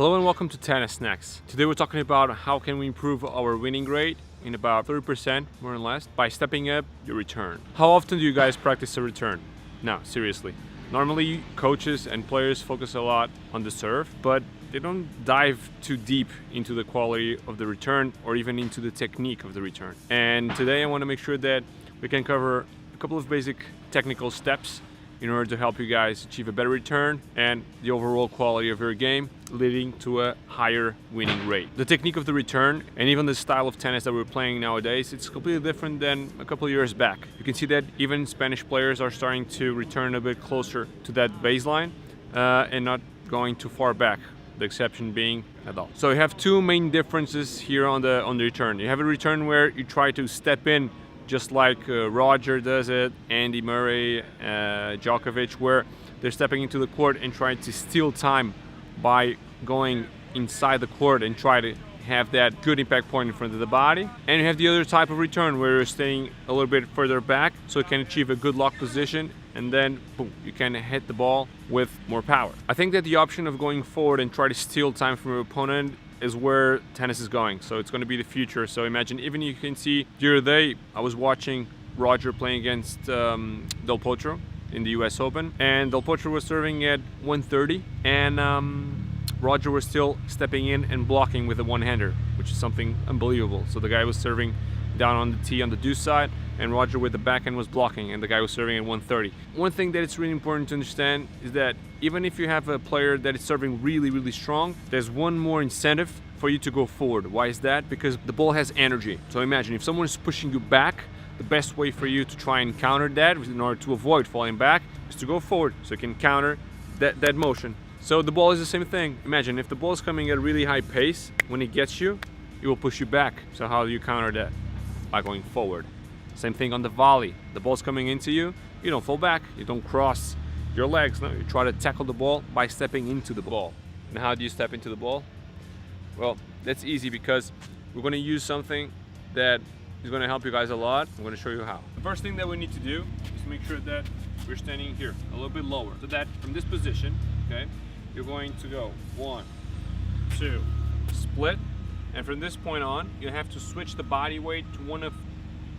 Hello and welcome to Tennis Snacks. Today we're talking about how can we improve our winning rate in about 30% more or less by stepping up your return. How often do you guys practice a return? No, seriously. Normally coaches and players focus a lot on the serve, but they don't dive too deep into the quality of the return or even into the technique of the return. And today I want to make sure that we can cover a couple of basic technical steps in order to help you guys achieve a better return and the overall quality of your game, leading to a higher winning rate. The technique of the return and even the style of tennis that we're playing nowadays, it's completely different than a couple of years back. You can see that even Spanish players are starting to return a bit closer to that baseline and not going too far back, the exception being Nadal. So you have two main differences here on the return. You have a return where you try to step in just like Roger does it, Andy Murray, Djokovic, where they're stepping into the court and trying to steal time by going inside the court and try to have that good impact point in front of the body. And you have the other type of return where you're staying a little bit further back so you can achieve a good lock position, and then boom, you can hit the ball with more power. I think that the option of going forward and try to steal time from your opponent is where tennis is going. So it's going to be the future. So imagine, even you can see the other day I was watching Roger playing against Del Potro in the US Open, and Del Potro was serving at 130 and Roger was still stepping in and blocking with a one-hander, which is something unbelievable. So the guy was serving down on the tee on the deuce side, and Roger with the backhand was blocking, and the guy was serving at 130. One thing that it's really important to understand is that even if you have a player that is serving really strong, there's one more incentive for you to go forward. Why is that? Because the ball has energy. So imagine if someone is pushing you back, the best way for you to try and counter that in order to avoid falling back is to go forward, so you can counter that motion. So the ball is the same thing. Imagine if the ball is coming at a really high pace, when it gets you, it will push you back. So how do you counter that? By going forward. Same thing on the volley. The ball's coming into you, you don't fall back, you don't cross your legs. No, you try to tackle the ball by stepping into the ball. And how do you step into the ball? Well, that's easy because we're going to use something that is going to help you guys a lot. I'm going to show you how. The first thing that we need to do is make sure that we're standing here a little bit lower, so that from this position, okay, you're going to go 1, 2, split. And from this point on, you have to switch the body weight to one of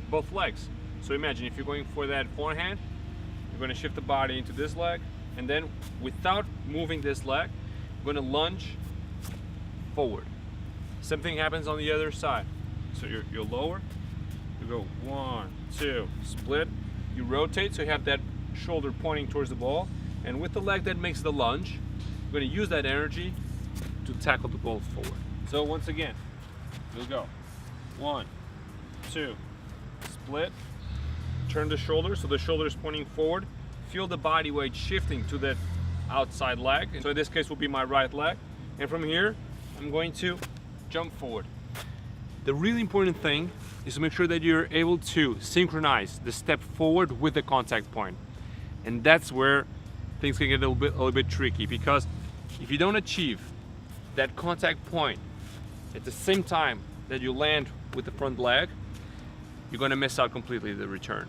both legs. So imagine if you're going for that forehand, you're going to shift the body into this leg, and then without moving this leg, you're going to lunge forward. Same thing happens on the other side. So you're lower, you go 1, 2, split, you rotate, so you have that shoulder pointing towards the ball, and with the leg that makes the lunge, you're going to use that energy to tackle the ball forward. So once again, you'll go 1, 2, split, turn the shoulder, so the shoulder is pointing forward, feel the body weight shifting to that outside leg, so in this case will be my right leg, and from here I'm going to jump forward. The really important thing is to make sure that you're able to synchronize the step forward with the contact point, and that's where things can get a little bit tricky, because if you don't achieve that contact point at the same time that you land with the front leg, you're going to miss out completely the return.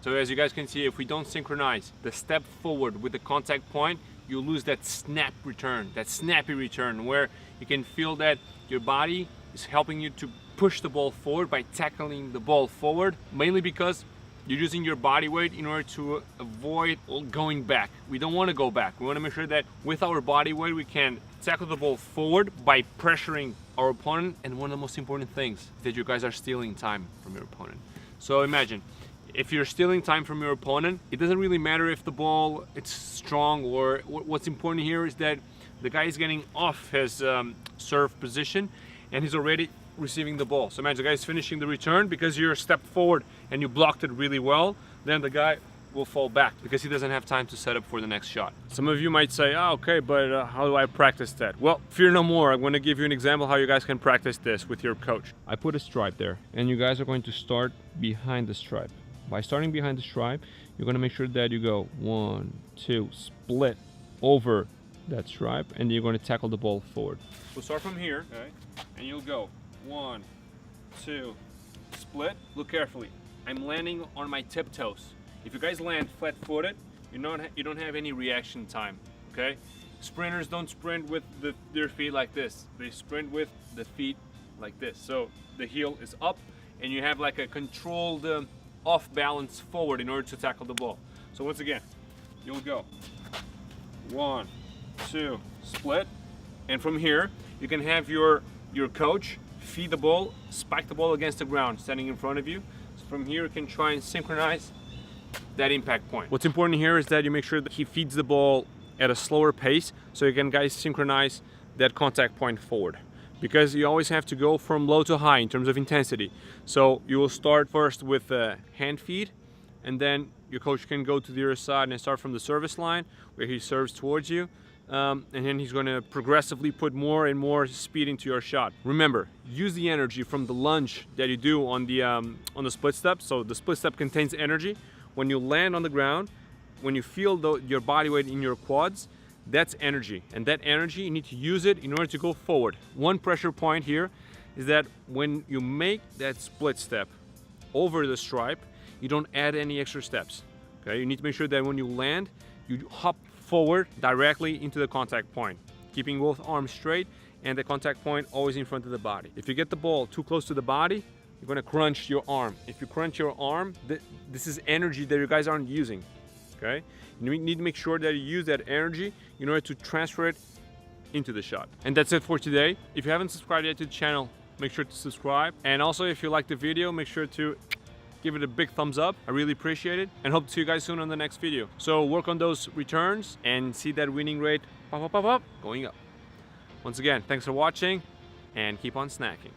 So as you guys can see, if we don't synchronize the step forward with the contact point, you lose that snap return, that snappy return, where you can feel that your body is helping you to push the ball forward by tackling the ball forward, mainly because you're using your body weight in order to avoid going back. We don't want to go back. We want to make sure that with our body weight we can tackle the ball forward by pressuring our opponent, and one of the most important things is that you guys are stealing time from your opponent. So imagine, if you're stealing time from your opponent, it doesn't really matter if the ball it's strong, or what's important here is that the guy is getting off his serve position and he's already receiving the ball. So imagine the guy is finishing the return because you're stepped forward and you blocked it really well, then the guy will fall back because he doesn't have time to set up for the next shot. Some of you might say, oh, okay, but how do I practice that? Well, fear no more. I'm going to give you an example how you guys can practice this with your coach. I put a stripe there, and you guys are going to start behind the stripe. By starting behind the stripe, you're going to make sure that you go 1, 2, split over that stripe, and you're going to tackle the ball forward. We'll start from here, okay, and you'll go 1, 2, split. Look carefully. I'm landing on my tiptoes. If you guys land flat-footed, you don't have any reaction time, okay? Sprinters don't sprint with their feet like this. They sprint with the feet like this. So the heel is up and you have like a controlled off balance forward in order to tackle the ball. So once again, you'll go 1, 2, split, and from here you can have your coach feed the ball, spike the ball against the ground standing in front of you. So from here you can try and synchronize that impact point. What's important here is that you make sure that he feeds the ball at a slower pace so you can guys synchronize that contact point forward, because you always have to go from low to high in terms of intensity. So you will start first with a hand feed, and then your coach can go to the other side and start from the service line where he serves towards you, and then he's going to progressively put more and more speed into your shot. Remember, use the energy from the lunge that you do on the split step. So the split step contains energy. When you land on the ground, when you feel your body weight in your quads, that's energy, and that energy you need to use it in order to go forward. One pressure point here is that when you make that split step over the stripe, you don't add any extra steps. Okay, you need to make sure that when you land, you hop forward directly into the contact point, keeping both arms straight and the contact point always in front of the body. If you get the ball too close to the body, you're going to crunch your arm. If you crunch your arm, this is energy that you guys aren't using. Okay, you need to make sure that you use that energy in order to transfer it into the shot. And that's it for today. If you haven't subscribed yet to the channel, make sure to subscribe. And also, if you like the video, make sure to give it a big thumbs up. I really appreciate it, and hope to see you guys soon on the next video. So work on those returns and see that winning rate going up. Once again, thanks for watching, and keep on snacking.